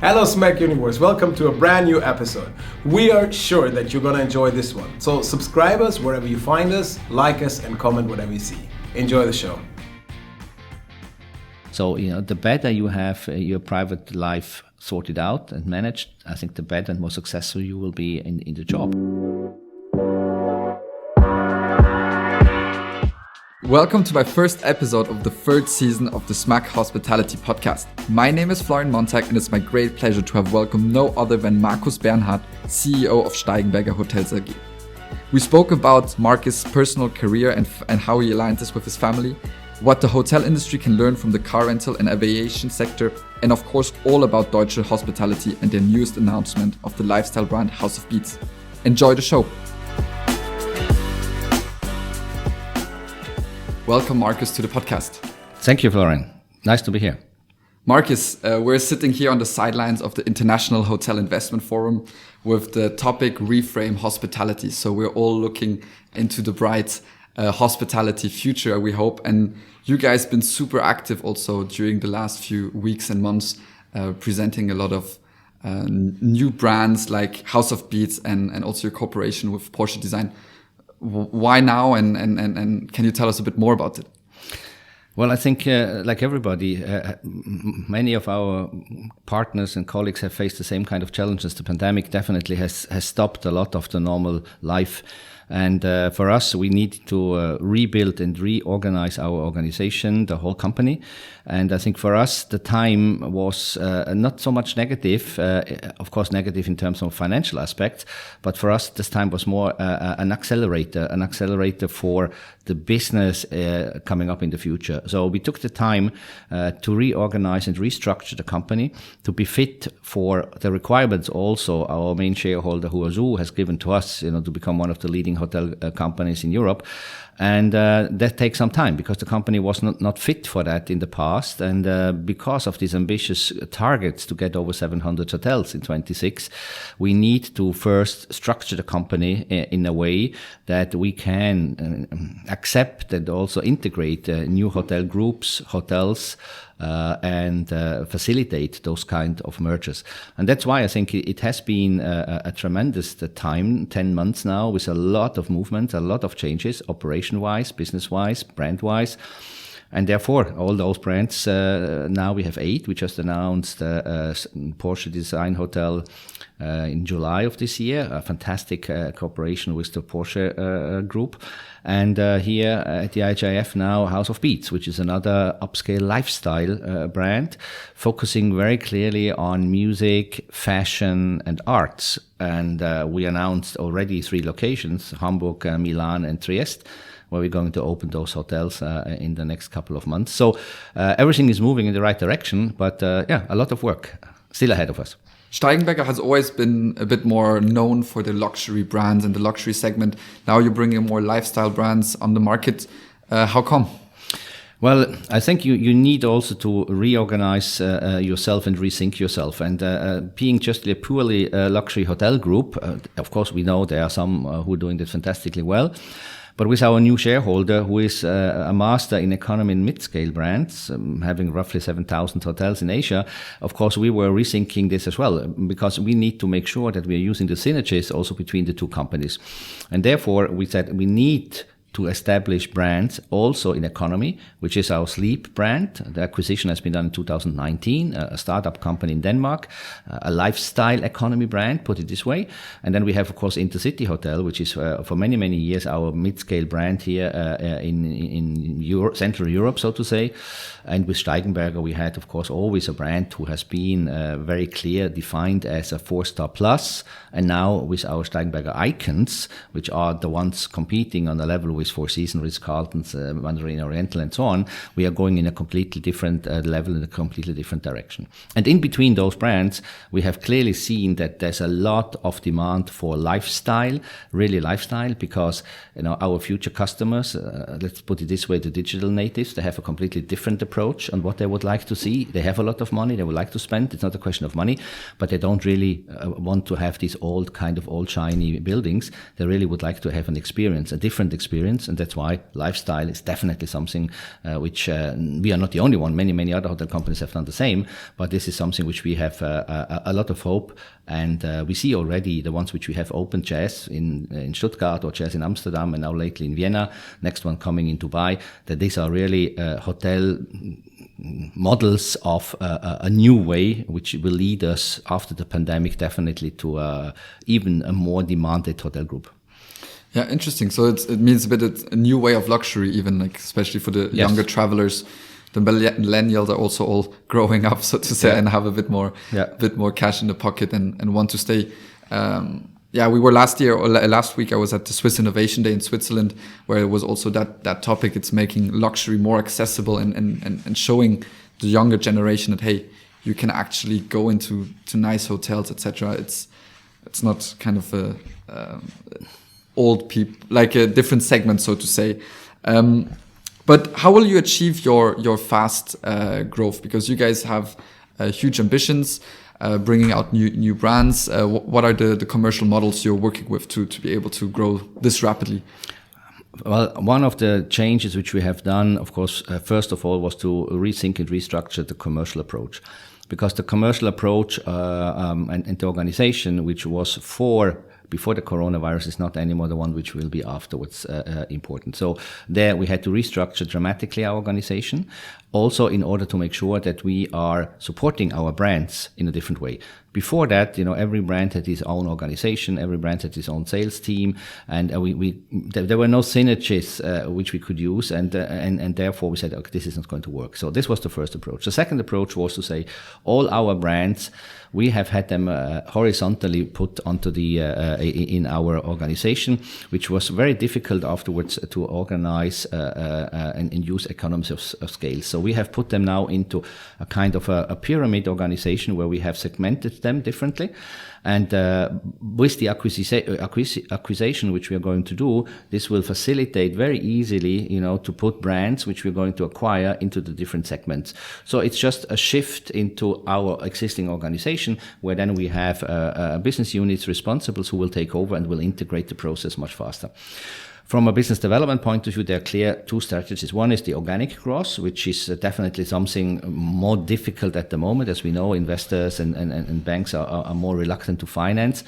Hello Smack Universe, welcome to a brand new episode. We are sure that you're gonna enjoy this one. So subscribe us wherever you find us, like us and comment whatever you see. Enjoy the show. So, the better you have your private life sorted out and managed, I think the better and more successful you will be in the job. Welcome to my first episode of the third season of the Deutsche Hospitality podcast. My name is Florian Montag and it's my great pleasure to have welcomed no other than Marcus Bernhardt, CEO of Steigenberger Hotels AG. We spoke about Marcus' personal career and how he aligned this with his family, what the hotel industry can learn from the car rental and aviation sector, and of course all about Deutsche Hospitality and their newest announcement of the lifestyle brand House of Beats. Enjoy the show. Welcome, Marcus, to the podcast. Thank you, Florian. Nice to be here. Marcus, we're sitting here on the sidelines of the International Hotel Investment Forum with the topic Reframe Hospitality. So we're all looking into the bright hospitality future, we hope. And you guys been super active also during the last few weeks and months, presenting a lot of new brands like House of Beats and also your cooperation with Porsche Design. Why now, and can you tell us a bit more about it? Well, I think like everybody, many of our partners and colleagues have faced the same kind of challenges. The pandemic definitely has stopped a lot of the normal life. And for us, we need to rebuild and reorganize our organization, the whole company. And I think for us, the time was not so much negative, of course, negative in terms of financial aspects. But for us, this time was more an accelerator for the business coming up in the future. So we took the time to reorganize and restructure the company to be fit for the requirements also our main shareholder, Huazhu, has given to us, to become one of the leading hotel companies in Europe. And that takes some time because the company was not fit for that in the past. And because of these ambitious targets to get over 700 hotels in 26, we need to first structure the company in a way that we can accept and also integrate new hotel groups, hotels, and facilitate those kind of mergers. And that's why I think it has been a tremendous time, 10 months now, with a lot of movement, a lot of changes, operation-wise, business-wise, brand-wise. And therefore, all those brands, now we have 8. We just announced Porsche Design Hotel in July of this year, a fantastic cooperation with the Porsche group. And here at the IHIF now, House of Beats, which is another upscale lifestyle brand, focusing very clearly on music, fashion, and arts. And we announced already 3 locations, Hamburg, Milan, and Trieste, where we're going to open those hotels in the next couple of months. So everything is moving in the right direction, but a lot of work still ahead of us. Steigenberger has always been a bit more known for the luxury brands and the luxury segment. Now you're bringing more lifestyle brands on the market. How come? Well, I think you need also to reorganize yourself and rethink yourself. And being just a purely luxury hotel group, of course, we know there are some who are doing this fantastically well. But with our new shareholder, who is a master in economy and mid-scale brands, having roughly 7,000 hotels in Asia, of course, we were rethinking this as well, because we need to make sure that we are using the synergies also between the two companies. And therefore, we said we need to establish brands also in economy, which is our Sleep brand. The acquisition has been done in 2019, a startup company in Denmark, a lifestyle economy brand, put it this way. And then we have, of course, Intercity Hotel, which is for many, many years our mid-scale brand here in Europe, Central Europe, so to say. And with Steigenberger, we had, of course, always a brand who has been very clear, defined as a 4-star plus. And now with our Steigenberger icons, which are the ones competing on the level with Four Seasons, Ritz-Carlton's, Mandarin Oriental, and so on, we are going in a completely different level, in a completely different direction. And in between those brands, we have clearly seen that there's a lot of demand for lifestyle, really lifestyle, because our future customers, let's put it this way, the digital natives, they have a completely different approach on what they would like to see. They have a lot of money, they would like to spend. It's not a question of money, but they don't really want to have these old shiny buildings. They really would like to have an experience, a different experience. experience, and that's why lifestyle is definitely something which we are not the only one. Many other hotel companies have done the same, but this is something which we have a lot of hope, and we see already the ones which we have opened, Jazz in Stuttgart or Jazz in Amsterdam, and now lately in Vienna, next one coming in Dubai, that these are really hotel models of a new way which will lead us after the pandemic definitely to even a more demanded hotel group. Yeah, interesting. So it means a new way of luxury, even like especially for the younger travelers. The millennials are also all growing up, so to say, and have a bit more cash in the pocket and want to stay. We were last week I was at the Swiss Innovation Day in Switzerland, where it was also that topic. It's making luxury more accessible and showing the younger generation that, hey, you can actually go into nice hotels, etc. It's not kind of old people, like a different segment, so to say. But how will you achieve your fast growth? Because you guys have huge ambitions, bringing out new brands. What are the commercial models you're working with to be able to grow this rapidly? Well, one of the changes which we have done, of course, first of all, was to rethink and restructure the commercial approach. Because the commercial approach and the organization, which was before the coronavirus, is not anymore the one which will be afterwards important. So there we had to restructure dramatically our organization, also in order to make sure that we are supporting our brands in a different way. Before that, every brand had its own organization, every brand had its own sales team, and there were no synergies which we could use, and therefore we said, okay, this is not going to work. So this was the first approach. The second approach was to say all our brands, we have had them horizontally put onto in our organization, which was very difficult afterwards to organize and use economies of scale. So we have put them now into a kind of a pyramid organization where we have segmented them differently. And with the acquisition which we are going to do, this will facilitate very easily, to put brands which we're going to acquire into the different segments. So it's just a shift into our existing organization, where then we have business units responsible who will take over and will integrate the process much faster. From a business development point of view, there are clear two strategies. One is the organic growth, which is definitely something more difficult at the moment. As we know, investors and banks are more reluctant to finance.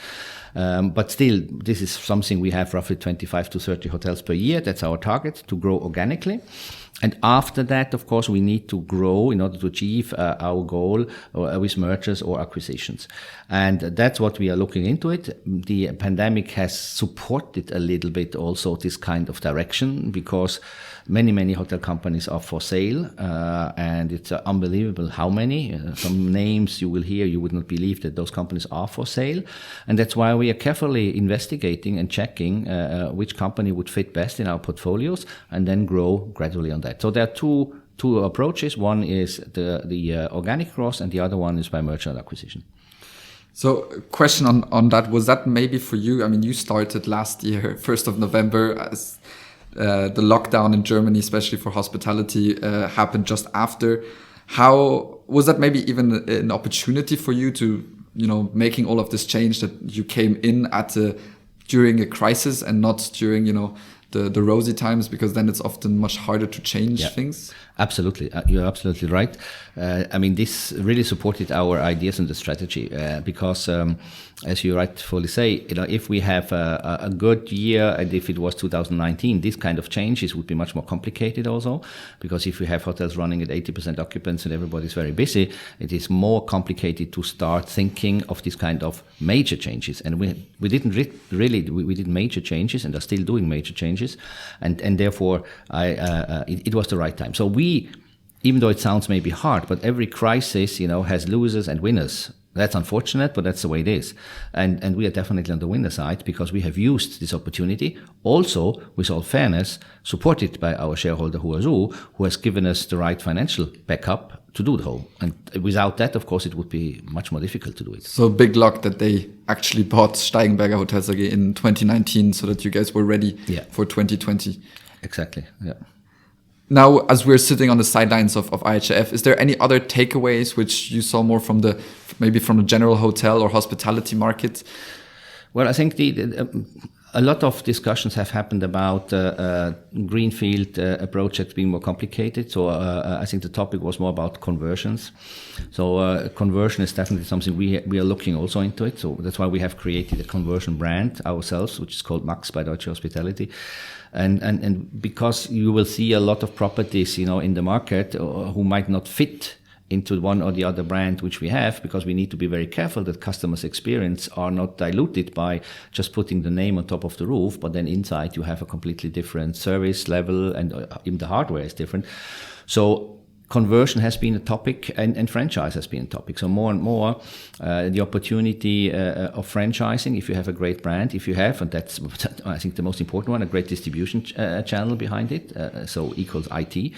But still, this is something we have roughly 25 to 30 hotels per year. That's our target, to grow organically. And after that, of course, we need to grow in order to achieve our goal with mergers or acquisitions. And that's what we are looking into it. The pandemic has supported a little bit also this kind of direction, because many hotel companies are for sale, and it's unbelievable how many. Some names you will hear, you would not believe that those companies are for sale. And that's why we are carefully investigating and checking which company would fit best in our portfolios, and then grow gradually on that. So there are two approaches. One is the organic growth, and the other one is by merger and acquisition. So a question on that, was that maybe for you? I mean, you started last year, 1st of November, as the lockdown in Germany, especially for hospitality, happened just after. How was that maybe even an opportunity for you to, making all of this change, that you came in during a crisis and not during, the rosy times, because then it's often much harder to change things? Absolutely. You're absolutely right. This really supported our ideas and the strategy, because as you rightfully say, if we have a good year, and if it was 2019, this kind of changes would be much more complicated also, because if we have hotels running at 80% occupancy and everybody's very busy, it is more complicated to start thinking of this kind of major changes. And we didn't we did major changes and are still doing major changes, and therefore it was the right time. So even though it sounds maybe hard, but every crisis, has losers and winners. That's unfortunate, but that's the way it is. And we are definitely on the winner side, because we have used this opportunity, also, with all fairness, supported by our shareholder Huazhu, who has given us the right financial backup to do the whole. And without that, of course, it would be much more difficult to do it. So big luck that they actually bought Steigenberger Hotels AG in 2019, so that you guys were ready for 2020. Exactly, yeah. Now, as we're sitting on the sidelines of IHF, is there any other takeaways which you saw more from the general hotel or hospitality market? Well, I think a lot of discussions have happened about greenfield projects being more complicated. So I think the topic was more about conversions. So conversion is definitely something we are looking also into it. So that's why we have created a conversion brand ourselves, which is called MAXX by Deutsche Hospitality. And because you will see a lot of properties, in the market who might not fit into one or the other brand which we have, because we need to be very careful that customers' experience are not diluted by just putting the name on top of the roof, but then inside you have a completely different service level, and even the hardware is different. So conversion has been a topic, and franchise has been a topic. So more and more, the opportunity of franchising, if you have a great brand, if you have, and that's, I think, the most important one, a great distribution channel behind it, so equals IT.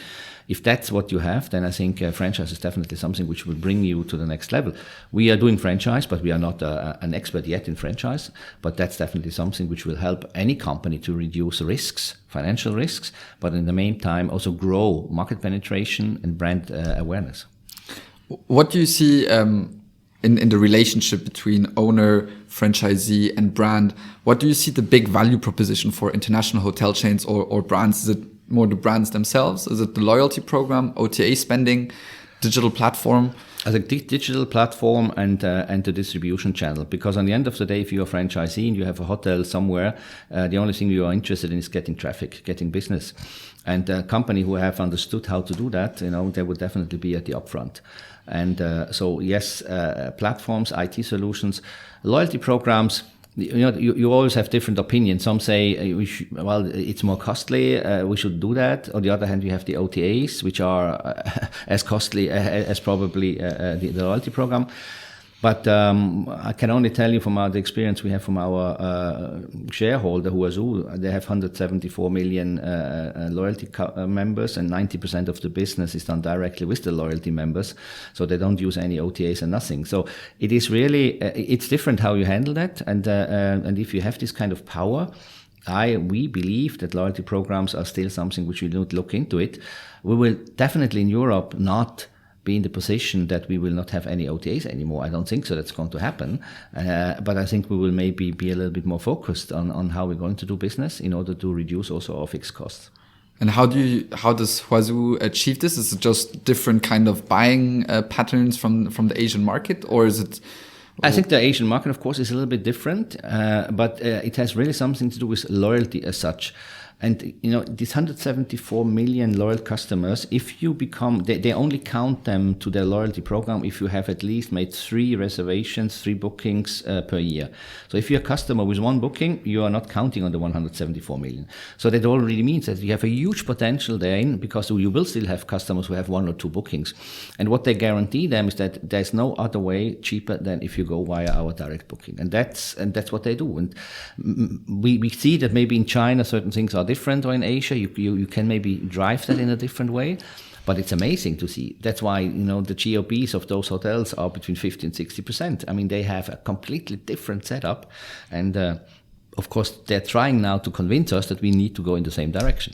If that's what you have, then I think franchise is definitely something which will bring you to the next level. We are doing franchise, but we are not an expert yet in franchise. But that's definitely something which will help any company to reduce risks, financial risks, but in the meantime also grow market penetration and brand awareness. What do you see in the relationship between owner, franchisee, and brand? What do you see the big value proposition for international hotel chains or brands? Is it more the brands themselves? Is it the loyalty program, OTA spending, digital platform? I think digital platform and the distribution channel, because on the end of the day, if you're a franchisee and you have a hotel somewhere, the only thing you are interested in is getting traffic, getting business. And a company who have understood how to do that, they would definitely be at the upfront. And so yes, platforms, IT solutions, loyalty programs. You always have different opinions. Some say it's more costly, we should do that. On the other hand, you have the OTAs, which are as costly as probably the loyalty program. But I can only tell you from the experience we have from our shareholder, Huazhu, they have 174 million loyalty members, and 90% of the business is done directly with the loyalty members. So they don't use any OTAs and nothing. So it is really, it's different how you handle that. And if you have this kind of power, we believe that loyalty programs are still something which we don't look into it. We will definitely in Europe not be in the position that we will not have any OTAs anymore. I don't think so that's going to happen. But I think we will maybe be a little bit more focused on how we're going to do business in order to reduce also our fixed costs. And how does Huazhu achieve this? Is it just different kind of buying patterns from the Asian market, or is it? I think the Asian market, of course, is a little bit different, but it has really something to do with loyalty as such. And, these 174 million loyal customers, if you become, they only count them to their loyalty program if you have at least made 3 reservations, 3 bookings per year. So if you're a customer with 1 booking, you are not counting on the 174 million. So that already means that you have a huge potential there, because you will still have customers who have 1 or 2 bookings. And what they guarantee them is that there's no other way cheaper than if you go via our direct booking. And that's what they do. And we see that maybe in China certain things are different, or in Asia you can maybe drive that in a different way, but it's amazing to see. That's why the GOPs of those hotels are between 50 and 60%. I mean, they have a completely different setup, and of course they're trying now to convince us that we need to go in the same direction.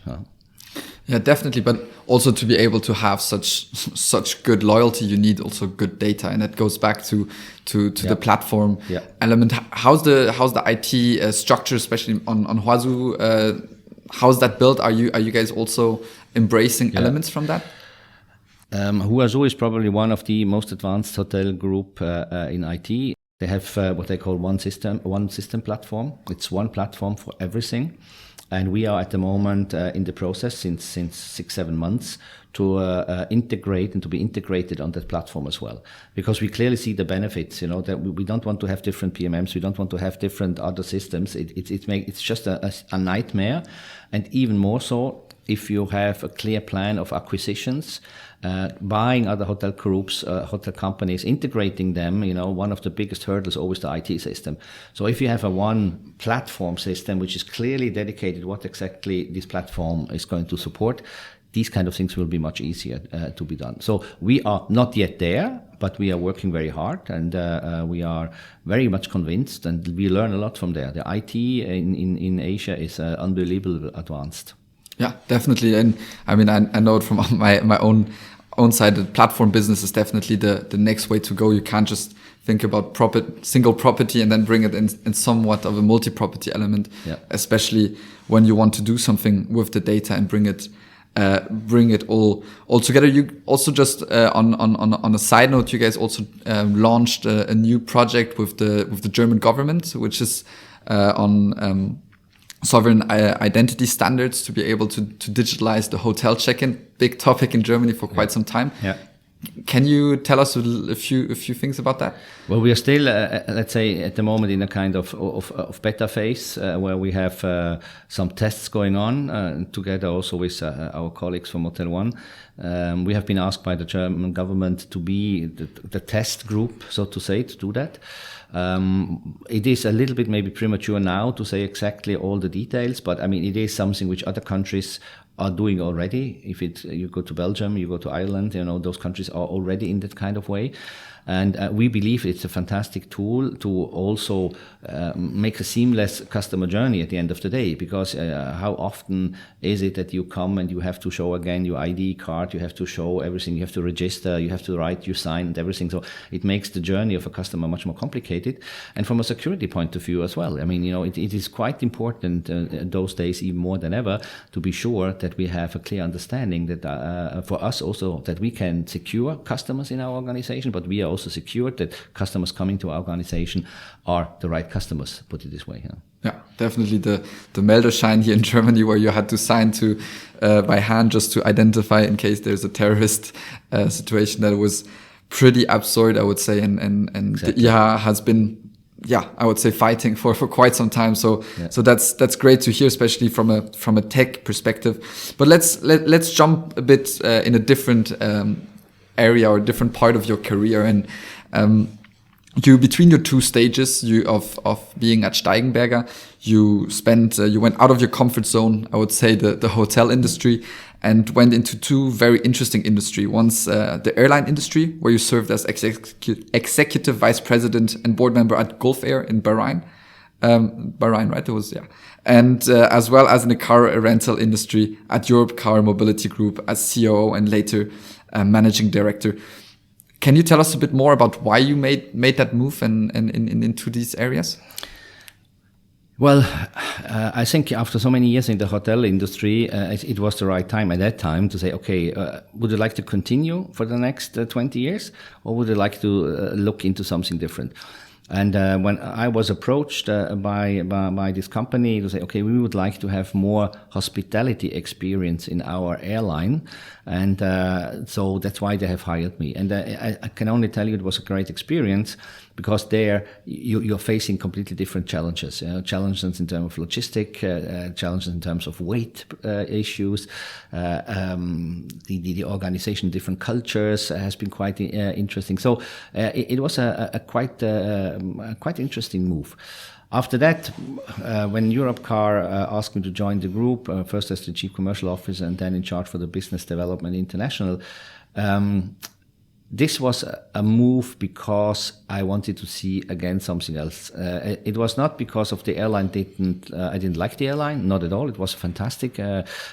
Yeah, definitely. But also to be able to have such good loyalty, you need also good data, and that goes back to the platform element. How's the IT structure, especially on Huazhu? How's that built? Are you guys also embracing elements from that? Huazhu is probably one of the most advanced hotel group in IT. They have what they call one system platform. It's one platform for everything. And we are at the moment in the process since 6-7 months to integrate and to be integrated on that platform as well, because we clearly see the benefits. That we don't want to have different PMMs, we don't want to have different other systems. It's just a nightmare, and even more so if you have a clear plan of acquisitions, buying other hotel groups, hotel companies, integrating them. One of the biggest hurdles is always the IT system. So if you have a one platform system which is clearly dedicated what exactly this platform is going to support, these kind of things will be much easier to be done. So we are not yet there, but we are working very hard, and we are very much convinced, and we learn a lot from there. The IT in Asia is unbelievably advanced. Yeah, definitely. And I mean, I know it from my own side. The platform business is definitely the next way to go. You can't just think about single property and then bring it in somewhat of a multi-property element, especially when you want to do something with the data and bring it all together. You also just on a side note, you guys also launched a new project with the German government, which is on sovereign identity standards to be able to digitalize the hotel check-in. Big topic in Germany for quite some time. Yeah. Can you tell us a few things about that? Well, we are still, let's say, at the moment in a kind of beta phase where we have some tests going on together also with our colleagues from Hotel One. We have been asked by the German government to be the test group, so to say, to do that. It is a little bit maybe premature now to say exactly all the details, but I mean, it is something which other countries are doing already. If you go to Belgium, you go to Ireland, those countries are already in that kind of way. And we believe it's a fantastic tool to also make a seamless customer journey at the end of the day, because how often is it that you come and you have to show again your ID card, you have to show everything, you have to register, you have to write your sign and everything. So it makes the journey of a customer much more complicated. And from a security point of view as well, I mean, it is quite important those days, even more than ever, to be sure that we have a clear understanding that for us also that we can secure customers in our organization, but we are also secured that customers coming to our organization are the right customers, put it this way. Yeah, definitely the Meldeschein here in Germany, where you had to sign to by hand just to identify in case there's a terrorist situation. That was pretty absurd, I would say, and exactly. The IHA has been, I would say, fighting for quite some time. So that's great to hear, especially from a tech perspective. But let's jump a bit in a different area or a different part of your career, and you between your two stages of being at Steigenberger, you went out of your comfort zone, I would say, the hotel industry, and went into two very interesting industry. One's the airline industry, where you served as executive vice president and board member at Gulf Air in Bahrain. Bahrain, right? It was, and as well as in the car rental industry at Europe Car Mobility Group as COO and later managing director. Can you tell us a bit more about why you made that move and into these areas? Well, I think after so many years in the hotel industry, it was the right time at that time to say, okay, would you like to continue for the next 20 years, or would you like to look into something different? And when I was approached by this company to say, okay, we would like to have more hospitality experience in our airline, and so that's why they have hired me. And I can only tell you it was a great experience, because there you're facing completely different challenges. Challenges in terms of logistic, challenges in terms of weight issues. The organization, different cultures has been quite interesting. So it was a quite interesting move. After that, when Europcar asked me to join the group, first as the chief commercial officer and then in charge for the business development international, this was a move because I wanted to see again something else. It was not because of the airline. I didn't like the airline, not at all. It was a fantastic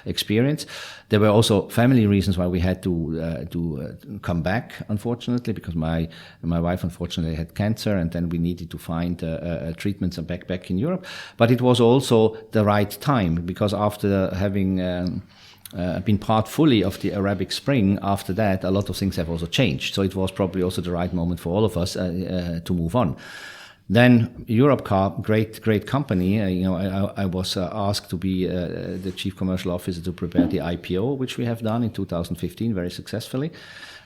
experience. There were also family reasons why we had to come back, unfortunately, because my wife unfortunately had cancer, and then we needed to find treatments and back in Europe. But it was also the right time, because after having been part fully of the Arabic Spring, after that, a lot of things have also changed. So it was probably also the right moment for all of us to move on. Then Europcar, great company. I was asked to be the chief commercial officer to prepare the IPO, which we have done in 2015 very successfully.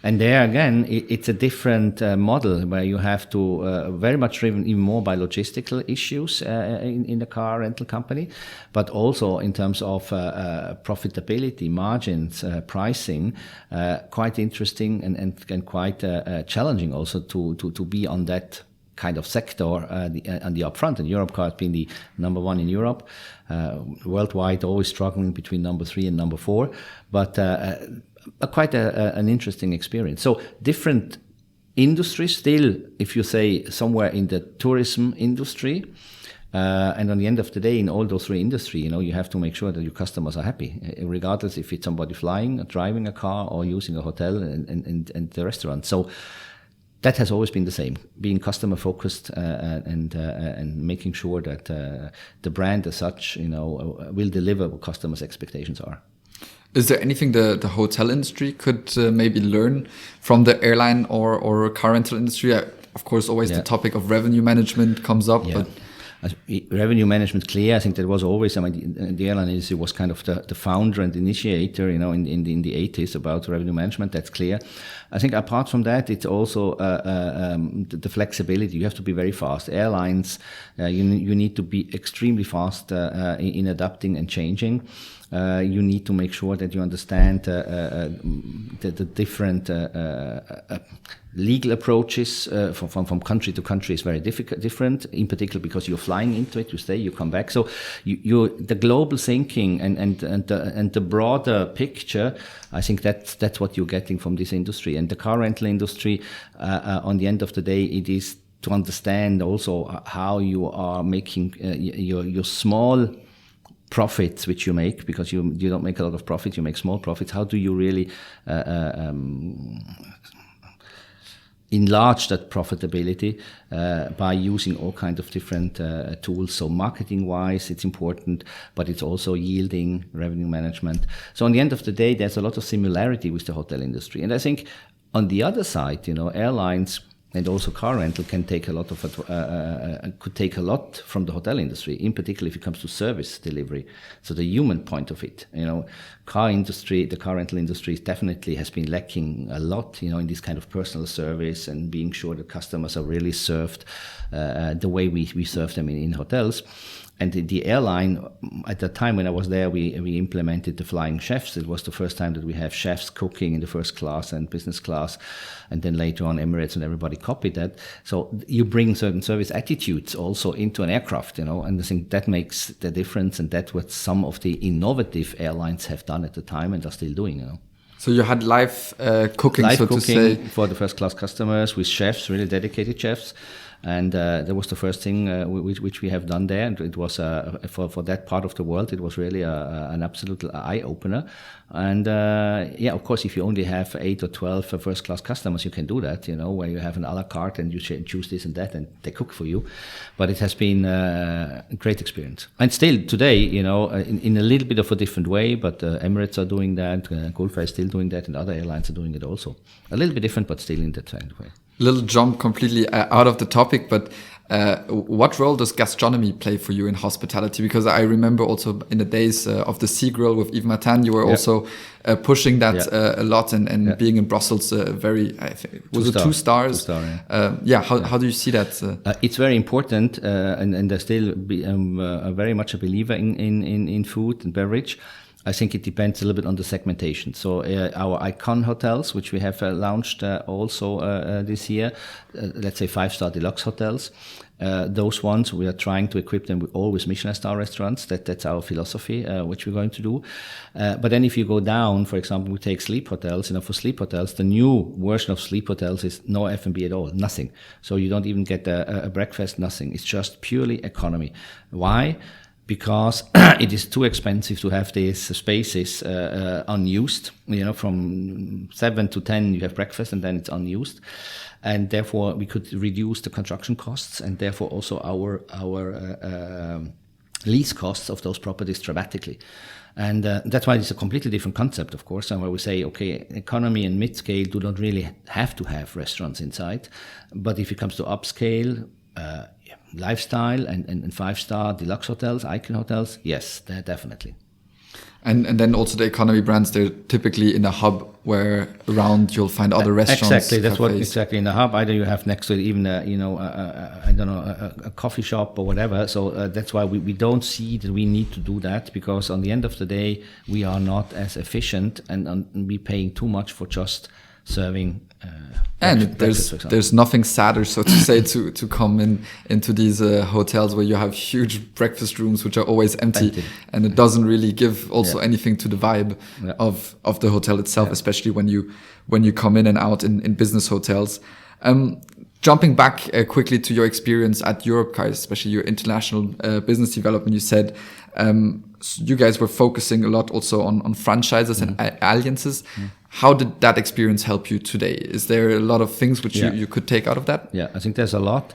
And there again, it's a different model where you have to very much driven even more by logistical issues in the car rental company, but also in terms of profitability, margins, pricing, quite interesting and quite challenging also to be on that kind of sector on the upfront. And Europcar has been the number one in Europe, worldwide, always struggling between number 3 and number 4, but quite an interesting experience. So different industries still, if you say somewhere in the tourism industry, and on the end of the day, in all those 3 industries, you have to make sure that your customers are happy, regardless if it's somebody flying, driving a car, or using a hotel and the restaurant. So that has always been the same, being customer focused and making sure that the brand as such, will deliver what customers' expectations are. Is there anything the hotel industry could maybe learn from the airline or car rental industry? Of course, always the topic of revenue management comes up, but revenue management, clear. I think that was always. The airline industry was kind of the founder and initiator, in the 80s about revenue management. That's clear. I think apart from that, it's also the flexibility. You have to be very fast. Airlines, you need to be extremely fast in adapting and changing. You need to make sure that you understand the different legal approaches from country to country is very different, in particular because you're flying into it, you stay, you come back. So the global thinking and the broader picture, I think that's what you're getting from this industry. And the car rental industry, on the end of the day, it is to understand also how you are making your small profits which you make, because you don't make a lot of profit, you make small profits. How do you really enlarge that profitability by using all kinds of different tools? So marketing wise, it's important, but it's also yielding, revenue management. So on the end of the day, there's a lot of similarity with the hotel industry. And I think on the other side, airlines and also car rental can take a lot of could take a lot from the hotel industry, in particular if it comes to service delivery. So the human point of it, the car rental industry definitely has been lacking a lot, in this kind of personal service and being sure that customers are really served the way we serve them in hotels. And the airline, at the time when I was there, we implemented the flying chefs. It was the first time that we have chefs cooking in the first class and business class. And then later on, Emirates and everybody copied that. So you bring certain service attitudes also into an aircraft, and I think that makes the difference. And that's what some of the innovative airlines have done at the time and are still doing, So you had live cooking, live so cooking to say, for the first class customers with chefs, really dedicated chefs. And that was the first thing which we have done there. And it was, for that part of the world, it was really an absolute eye-opener. And of course, if you only have 8 or 12 first-class customers, you can do that, where you have an a la carte and you choose this and that and they cook for you. But it has been a great experience. And still today, in a little bit of a different way, but Emirates are doing that, Gulf is still doing that, and other airlines are doing it also. A little bit different, but still in that kind of way. Little jump completely out of the topic, but what role does gastronomy play for you in hospitality? Because I remember also in the days of the Sea Grill with Yves Martin, you were also pushing that a lot, and being in Brussels, I think, was it 2 stars? 2 star, How do you see that? It's very important, and I still very much a believer in food and beverage. I think it depends a little bit on the segmentation. So our icon hotels, which we have launched also this year, let's say 5-star deluxe hotels, those ones we are trying to equip them with always Michelin star restaurants. That's our philosophy, which we're going to do. But then if you go down, for example, we take sleep hotels. For sleep hotels, the new version of sleep hotels is no F&B at all, nothing. So you don't even get a breakfast, nothing. It's just purely economy. Why? Because it is too expensive to have these spaces unused. From 7 to 10 you have breakfast and then it's unused, and therefore we could reduce the construction costs and therefore also our lease costs of those properties dramatically. And that's why it's a completely different concept, of course, and where we say, okay, economy and mid-scale do not really have to have restaurants inside, but if it comes to upscale, lifestyle and 5-star deluxe hotels, icon hotels, yes, definitely. And then also the economy brands, they're typically in a hub where around you'll find other restaurants. Exactly, that's cafes. what exactly in the hub. Either you have next to it even a coffee shop or whatever. So that's why we don't see that we need to do that, because on the end of the day we are not as efficient and we paying too much for just serving. And there's nothing sadder, so to say, to come into these hotels where you have huge breakfast rooms which are always empty. And it doesn't really give also anything to the vibe of the hotel itself, especially when you come in and out in business hotels. Jumping back quickly to your experience at Europcar, especially your international business development, you said you guys were focusing a lot also on franchises and alliances. How did that experience help you today? Is there a lot of things which you could take out of that? Yeah, I think there's a lot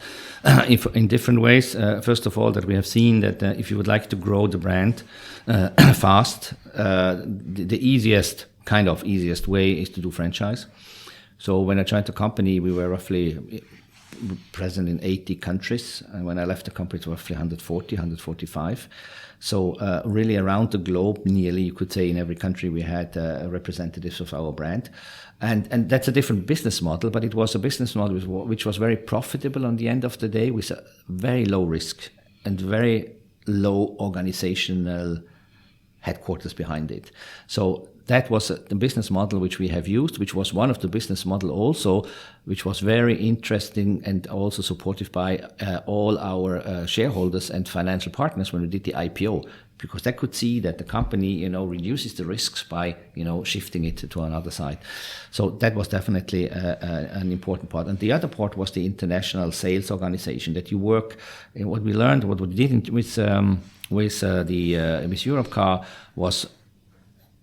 in different ways. First of all, that we have seen that if you would like to grow the brand fast, the easiest way is to do franchise. So when I joined the company, we were roughly present in 80 countries. And when I left the company, it was roughly 140, 145. So really around the globe, nearly, you could say in every country we had representatives of our brand. And that's a different business model, but it was a business model which was very profitable on the end of the day, with a very low risk and very low organizational headquarters behind it. So that was the business model which we have used, which was one of the business model also, which was very interesting and also supported by all our shareholders and financial partners when we did the IPO, because they could see that the company, reduces the risks by, shifting it to another side. So that was definitely an important part. And the other part was the international sales organization, that you work in what we learned, what we did with Europcar was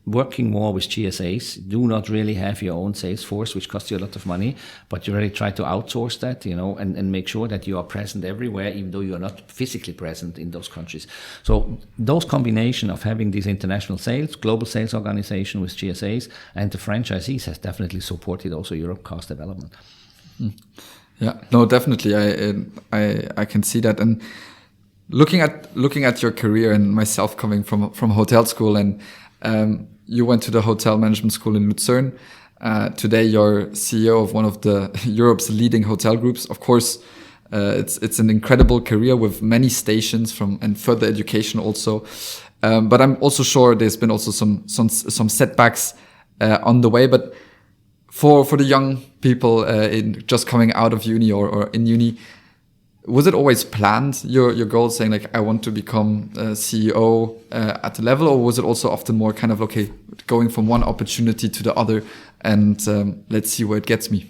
working more with GSAs. Do not really have your own sales force, which costs you a lot of money, but you really try to outsource that, and make sure that you are present everywhere, even though you are not physically present in those countries. So those combination of having these international sales, global sales organization with GSAs and the franchisees has definitely supported also Europcar's development. Yeah, no, definitely. I can see that. And looking at your career, and myself coming from hotel school, and you went to the hotel management school in Lucerne. Today, you're CEO of one of the Europe's leading hotel groups. Of course, it's an incredible career with many stations and further education also. But I'm also sure there's been also some setbacks on the way. But for the young people in just coming out of uni or in uni, was it always planned, your goal, saying like, I want to become a CEO at the level, or was it also often more kind of, okay, going from one opportunity to the other and let's see where it gets me?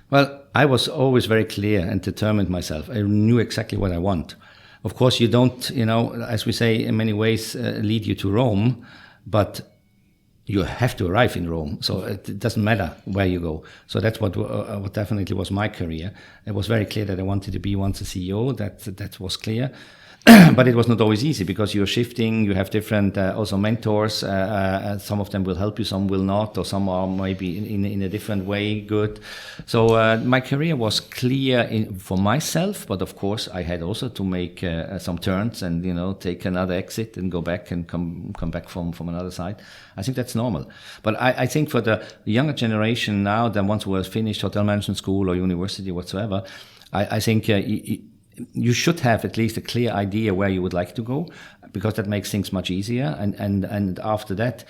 Well, I was always very clear and determined myself. I knew exactly what I want. Of course, you don't, as we say, in many ways, lead you to Rome, but you have to arrive in Rome, so it doesn't matter where you go. So that's what definitely was my career. It was very clear that I wanted to be once a CEO. That was clear. But it was not always easy, because you're shifting, you have different also mentors, some of them will help you, some will not, or some are maybe in a different way good. So my career was clear for myself, but of course I had also to make some turns and take another exit and go back and come back from another side. I think that's normal. But I think for the younger generation now, the ones who have finished hotel management school or university whatsoever, I think you should have at least a clear idea where you would like to go, because that makes things much easier. And after that,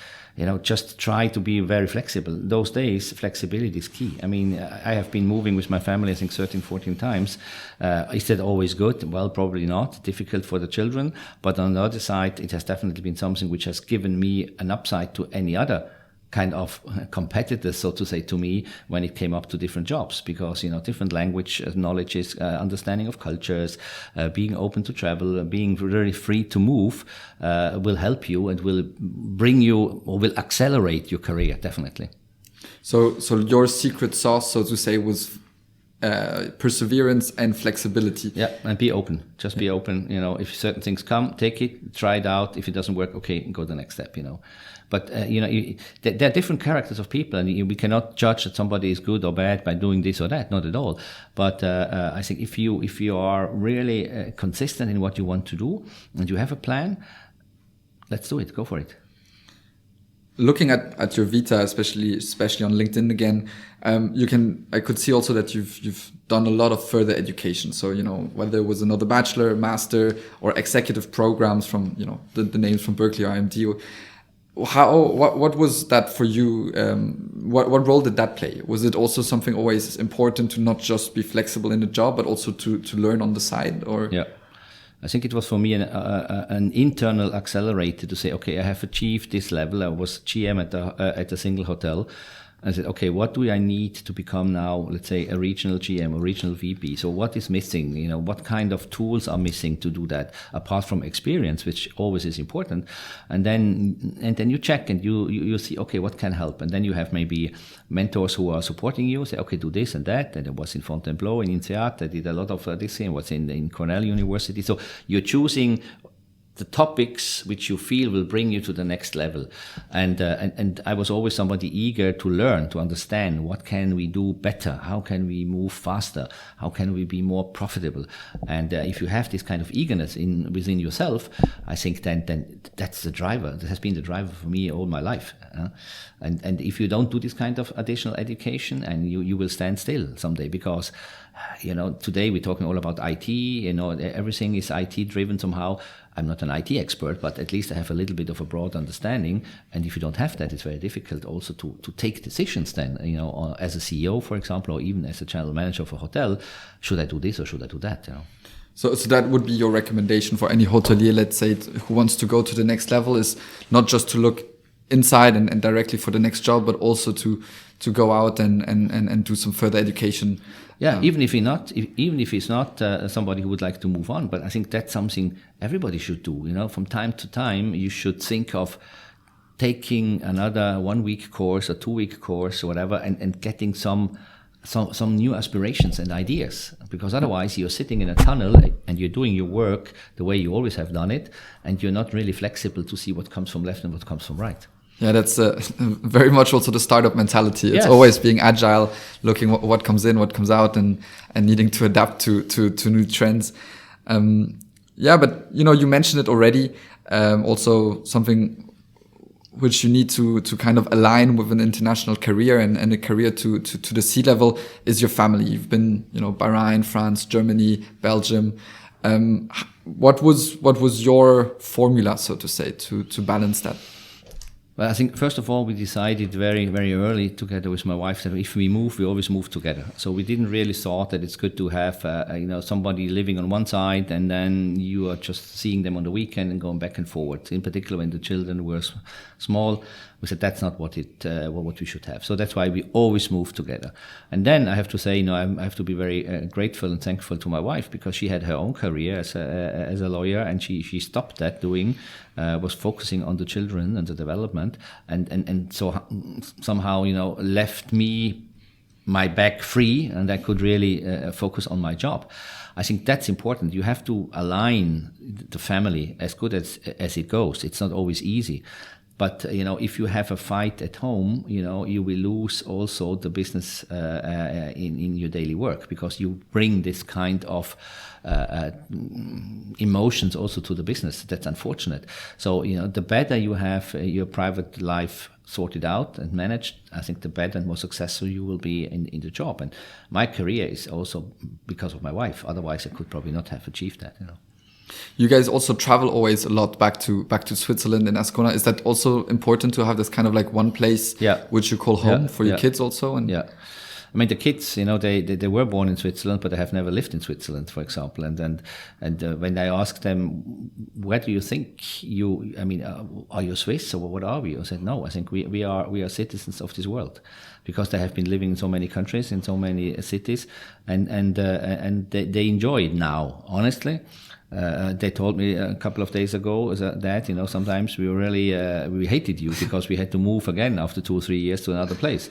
just try to be very flexible. Those days, flexibility is key. I mean, I have been moving with my family, I think 13, 14 times. Is that always good? Well, probably not. Difficult for the children. But on the other side, it has definitely been something which has given me an upside to any other kind of competitors, so to say, to me when it came up to different jobs, because different language knowledges, understanding of cultures, being open to travel, being very free to move will help you and will bring you, or will accelerate your career, definitely. So your secret sauce, so to say, was perseverance and flexibility. Yeah, and be open. Just be open. If certain things come, take it, try it out. If it doesn't work, okay, go to the next step. But there are different characters of people, and we cannot judge that somebody is good or bad by doing this or that. Not at all. But I think if you are really consistent in what you want to do and you have a plan, let's do it. Go for it. Looking at your vita, especially on LinkedIn again, I could see also that you've done a lot of further education. So whether it was another bachelor, master, or executive programs from the names from Berkeley or IMD. What was that for you? What role did that play? Was it also something always important to not just be flexible in the job, but also to learn on the side? Or yeah. I think it was for me an internal accelerator to say, okay, I have achieved this level. I was GM at a single hotel. I said, okay, what do I need to become now, let's say, a regional GM or regional VP? So what is missing? You know, what kind of tools are missing to do that, apart from experience, which always is important? And then you check and you see, okay, what can help? And then you have maybe mentors who are supporting you, say, okay, do this and that. And I was in Fontainebleau, in INSEAD, I did a lot of this, and was in Cornell University. So you're choosing the topics which you feel will bring you to the next level. And I was always somebody eager to learn, to understand what can we do better, how can we move faster, how can we be more profitable. And if you have this kind of eagerness within yourself, I think then that's the driver. That has been the driver for me all my life. And if you don't do this kind of additional education, and you will stand still someday, because today we're talking all about IT, everything is IT driven somehow. I'm not an IT expert, but at least I have a little bit of a broad understanding. And if you don't have that, it's very difficult also to take decisions then, as a CEO, for example, or even as a general manager of a hotel, should I do this or should I do that? So that would be your recommendation for any hotelier, let's say, who wants to go to the next level, is not just to look inside and directly for the next job, but also to go out and do some further education. Yeah, even if he's not somebody who would like to move on, but I think that's something everybody should do. From time to time, you should think of taking another 1 week course or 2 week course or whatever, and getting some new aspirations and ideas, because otherwise you're sitting in a tunnel and you're doing your work the way you always have done it, and you're not really flexible to see what comes from left and what comes from right. Yeah, that's very much also the startup mentality. It's Yes. always being agile, looking what comes in, what comes out, and needing to adapt to new trends. But you mentioned it already. Also something which you need to kind of align with an international career and a career to the C-level is your family. You've been, Bahrain, France, Germany, Belgium. What was your formula, so to say, to balance that? Well, I think first of all, we decided very, very early together with my wife that if we move, we always move together. So we didn't really thought that it's good to have, somebody living on one side and then you are just seeing them on the weekend and going back and forward. In particular, when the children were small, we said that's not what we should have. So that's why we always move together. And then I have to say, I have to be very grateful and thankful to my wife, because she had her own career as a lawyer, and she stopped that was focusing on the children and the development, and so somehow left me my back free, and I could really focus on my job. I think that's important. You have to align the family as good as it goes. It's not always easy. But, if you have a fight at home, you will lose also the business in your daily work, because you bring this kind of emotions also to the business. That's unfortunate. So, the better you have your private life sorted out and managed, I think the better and more successful you will be in the job. And my career is also because of my wife. Otherwise, I could probably not have achieved that, You guys also travel always a lot back to Switzerland and Ascona. Is that also important to have this kind of like one place which you call home for your kids also? And I mean, the kids, they were born in Switzerland, but they have never lived in Switzerland, for example. And when I asked them, where do you think are you Swiss or what are we? I said, no, I think we are citizens of this world, because they have been living in so many countries, in so many cities, and they enjoy it now, honestly. They told me a couple of days ago that sometimes we hated you because we had to move again after 2 or 3 years to another place.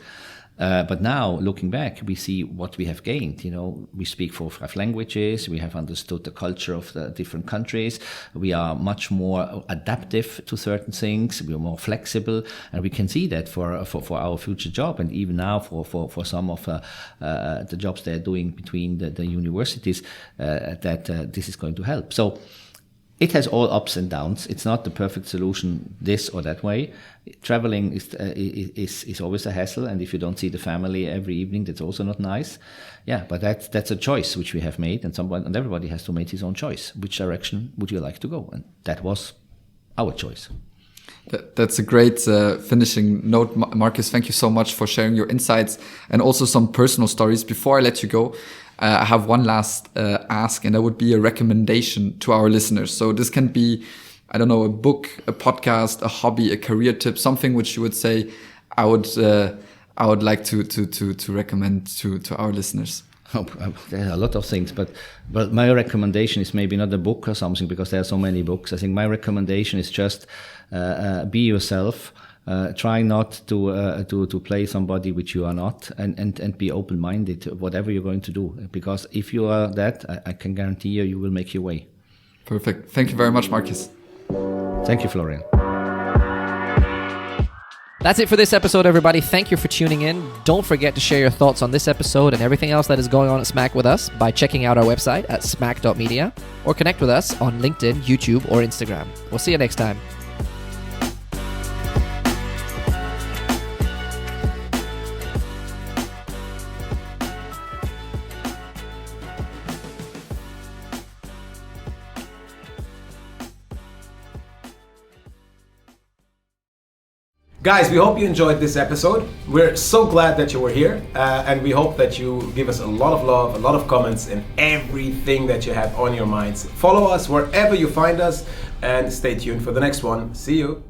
But now, looking back, we see what we have gained. We speak 4 or 5 languages. We have understood the culture of the different countries. We are much more adaptive to certain things. We are more flexible, and we can see that for our future job, and even now for some of the jobs they are doing between the universities, that this is going to help. So it has all ups and downs. It's not the perfect solution this or that way. Traveling is always a hassle, and if you don't see the family every evening, that's also not nice. Yeah, but that's a choice which we have made, and everybody has to make his own choice. Which direction would you like to go? And that was our choice. That's a great finishing note, Marcus. Thank you so much for sharing your insights and also some personal stories. Before I let you go, I have one last ask, and that would be a recommendation to our listeners. So this can be, I don't know, a book, a podcast, a hobby, a career tip, something which you would say, I I would like to recommend to our listeners? Oh, there are a lot of things, but my recommendation is maybe not a book or something, because there are so many books. I think my recommendation is just be yourself. Try not to play somebody which you are not, and be open-minded whatever you're going to do. Because if you are that, I can guarantee you will make your way. Perfect. Thank you very much, Marcus. Thank you, Florian. That's it for this episode, everybody. Thank you for tuning in. Don't forget to share your thoughts on this episode and everything else that is going on at SMACK with us by checking out our website at smack.media, or connect with us on LinkedIn, YouTube, or Instagram. We'll see you next time. Guys, we hope you enjoyed this episode. We're so glad that you were here, and we hope that you give us a lot of love, a lot of comments, and everything that you have on your minds. Follow us wherever you find us, and stay tuned for the next one. See you.